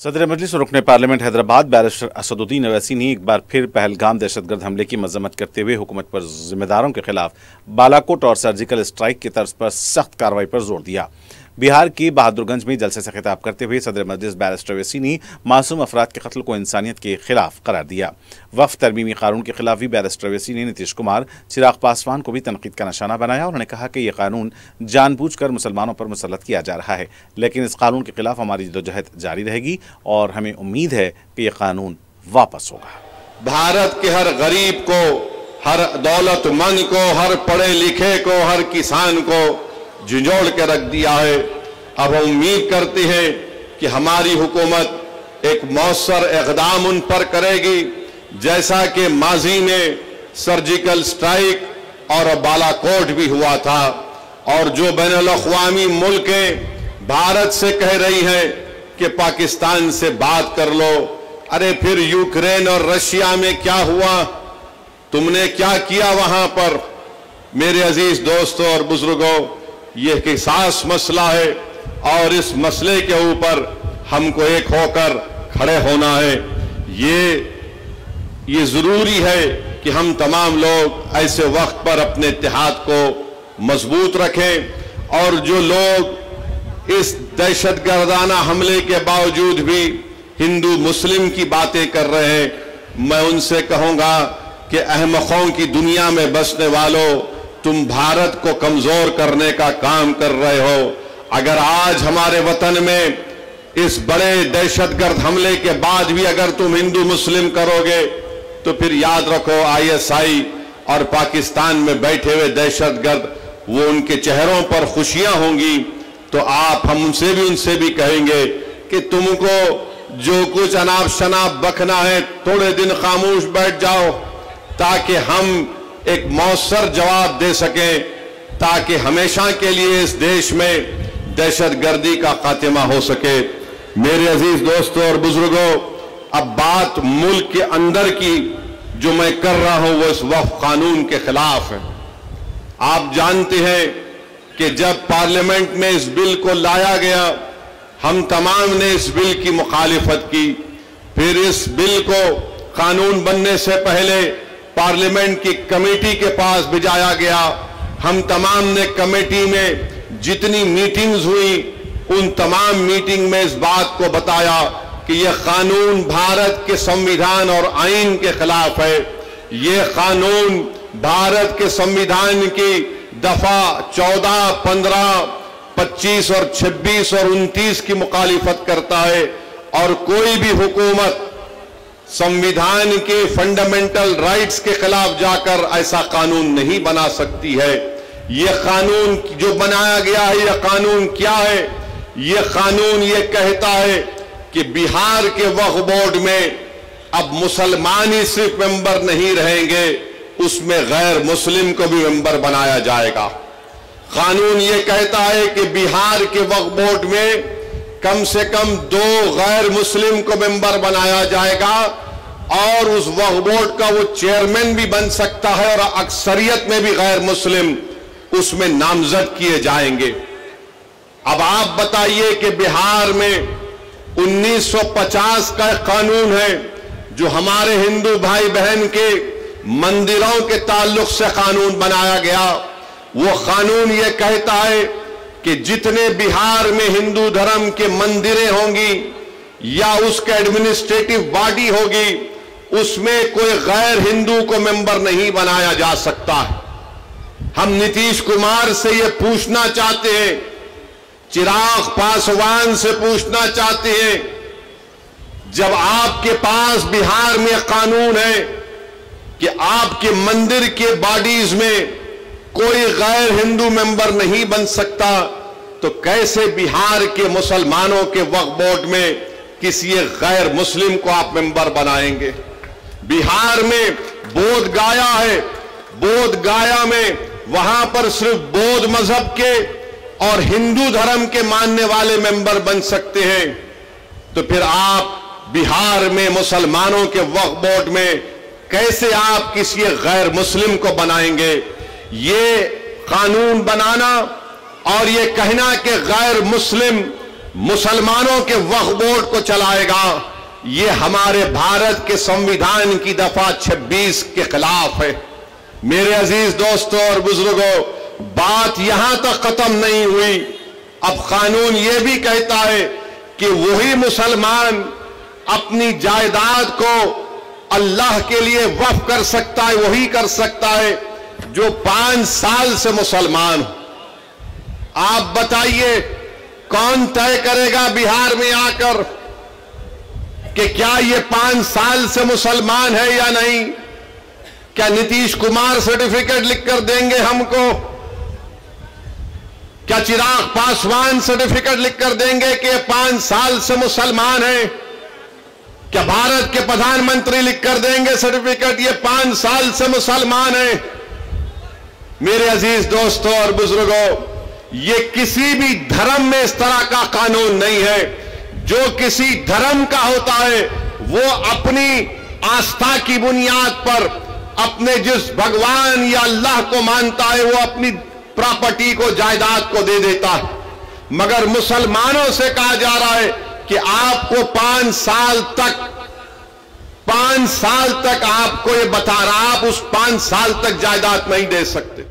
सदर मजलिस और रुकने पार्लियामेंट हैदराबाद बैरिस्टर असदुद्दीन अवैसी ने एक बार फिर पहलगाम दहशतगर्द हमले की मजम्मत करते हुए हुकूमत पर जिम्मेदारों के खिलाफ बालाकोट और सर्जिकल स्ट्राइक की तर्ज पर सख्त कार्रवाई पर जोर दिया। बिहार के बहादुरगंज में जलसे से खिताब करते हुए सदर मजलिस बैरिस्टर अवैसी ने मासूम अफराद के कत्ल को इंसानियत के खिलाफ करार दिया। वक्फ तरमीमी कानून के खिलाफ भी बैरिस्टर अवैसी ने नीतीश कुमार, चिराग पासवान को भी तनकीद का निशाना बनाया। उन्होंने कहा कि यह कानून जानबूझकर मुसलमानों पर मुसल्लत किया जा रहा है, लेकिन इस कानून के खिलाफ हमारी जदोजहद जारी रहेगी और हमें उम्मीद है कि यह कानून वापस होगा। भारत के हर गरीब को, हर दौलतमंद को, हर पढ़े लिखे को, हर किसान को झिझोड़ के रख दिया है। अब हम उम्मीद करते हैं कि हमारी हुकूमत एक मौसर इक़दाम उन पर करेगी, जैसा कि माजी में सर्जिकल स्ट्राइक और बालाकोट भी हुआ था। और जो बैनुल अक़वामी मुल्कें भारत से कह रही हैं कि पाकिस्तान से बात कर लो, अरे फिर यूक्रेन और रशिया में क्या हुआ, तुमने क्या किया वहां पर? मेरे अजीज दोस्तों और बुजुर्गों, यह एक हसास मसला है और इस मसले के ऊपर हमको एक होकर खड़े होना है। ये जरूरी है कि हम तमाम लोग ऐसे वक्त पर अपने इत्तेहाद को मजबूत रखें और जो लोग इस दहशतगर्दाना हमले के बावजूद भी हिंदू मुस्लिम की बातें कर रहे हैं, मैं उनसे कहूंगा कि अहमकों की दुनिया में बसने वालों, तुम भारत को कमजोर करने का काम कर रहे हो। अगर आज हमारे वतन में इस बड़े दहशतगर्द हमले के बाद भी अगर तुम हिंदू मुस्लिम करोगे, तो फिर याद रखो ISI और पाकिस्तान में बैठे हुए दहशतगर्द, वो उनके चेहरों पर खुशियां होंगी। तो उनसे भी कहेंगे कि तुमको जो कुछ अनाप शनाप बकना है, थोड़े दिन खामोश बैठ जाओ, ताकि हम एक मौसर जवाब दे सकें, ताकि हमेशा के लिए इस देश में दहशतगर्दी का खात्मा हो सके। मेरे अजीज दोस्तों और बुजुर्गों, अब बात मुल्क के अंदर की जो मैं कर रहा हूं वो इस वक्फ कानून के खिलाफ है। आप जानते हैं कि जब पार्लियामेंट में इस बिल को लाया गया, हम तमाम ने इस बिल की मुखालिफत की। फिर इस बिल को कानून बनने से पहले पार्लियामेंट की कमेटी के पास भिजाया गया। हम तमाम ने कमेटी में जितनी मीटिंग्स हुई, उन तमाम मीटिंग में इस बात को बताया कि यह कानून भारत के संविधान और आईन के खिलाफ है। यह कानून भारत के संविधान की दफा 14, 15, 25 और 26 और 29 की मुखालिफत करता है। और कोई भी हुकूमत संविधान के फंडामेंटल राइट्स के खिलाफ जाकर ऐसा कानून नहीं बना सकती है। यह कानून जो बनाया गया है, यह कानून क्या है? यह कानून यह कहता है कि बिहार के वक्फ बोर्ड में अब मुसलमान ही सिर्फ मेंबर नहीं रहेंगे, उसमें गैर मुस्लिम को भी मेंबर बनाया जाएगा। कानून यह कहता है कि बिहार के वक्फ बोर्ड में कम से कम 2 गैर मुस्लिम को मेंबर बनाया जाएगा और उस वक्फ बोर्ड का वो चेयरमैन भी बन सकता है और अक्सरियत में भी गैर मुस्लिम उसमें नामजद किए जाएंगे। अब आप बताइए कि बिहार में 1950 का कानून है जो हमारे हिंदू भाई बहन के मंदिरों के ताल्लुक से कानून बनाया गया। वो कानून ये कहता है कि जितने बिहार में हिंदू धर्म के मंदिरें होंगी या उसका एडमिनिस्ट्रेटिव बॉडी होगी, उसमें कोई गैर हिंदू को मेंबर नहीं बनाया जा सकता। हम नीतीश कुमार से ये पूछना चाहते हैं, चिराग पासवान से पूछना चाहते हैं, जब आपके पास बिहार में कानून है कि आपके मंदिर के बॉडीज में कोई गैर हिंदू मेंबर नहीं बन सकता, तो कैसे बिहार के मुसलमानों के वक्फ बोर्ड में किसी गैर मुस्लिम को आप मेंबर बनाएंगे? बिहार में बोध गाया है, बोध गाया में वहां पर सिर्फ बौद्ध मजहब के और हिंदू धर्म के मानने वाले मेंबर बन सकते हैं। तो फिर आप बिहार में मुसलमानों के वक्फ बोर्ड में कैसे आप किसी गैर मुस्लिम को बनाएंगे? ये कानून बनाना और ये कहना कि गैर मुस्लिम मुसलमानों के वक्फ बोर्ड को चलाएगा, ये हमारे भारत के संविधान की दफा 26 के खिलाफ है। मेरे अजीज दोस्तों और बुजुर्गों, बात यहां तक खत्म नहीं हुई। अब कानून ये भी कहता है कि वही मुसलमान अपनी जायदाद को अल्लाह के लिए वक्फ कर सकता है, वही कर सकता है जो 5 साल से मुसलमान हो। आप बताइए कौन तय करेगा बिहार में आकर कि क्या ये 5 साल से मुसलमान है या नहीं? क्या नीतीश कुमार सर्टिफिकेट लिखकर देंगे हमको? क्या चिराग पासवान सर्टिफिकेट लिखकर देंगे कि ये 5 साल से मुसलमान है? क्या भारत के प्रधानमंत्री लिखकर देंगे सर्टिफिकेट ये 5 साल से मुसलमान है? मेरे अजीज दोस्तों और बुजुर्गों, ये किसी भी धर्म में इस तरह का कानून नहीं है। जो किसी धर्म का होता है वो अपनी आस्था की बुनियाद पर अपने जिस भगवान या अल्लाह को मानता है वो अपनी प्रॉपर्टी को, जायदाद को दे देता है। मगर मुसलमानों से कहा जा रहा है कि आपको 5 साल तक आपको ये बता रहा, आप उस 5 साल तक जायदाद नहीं दे सकते।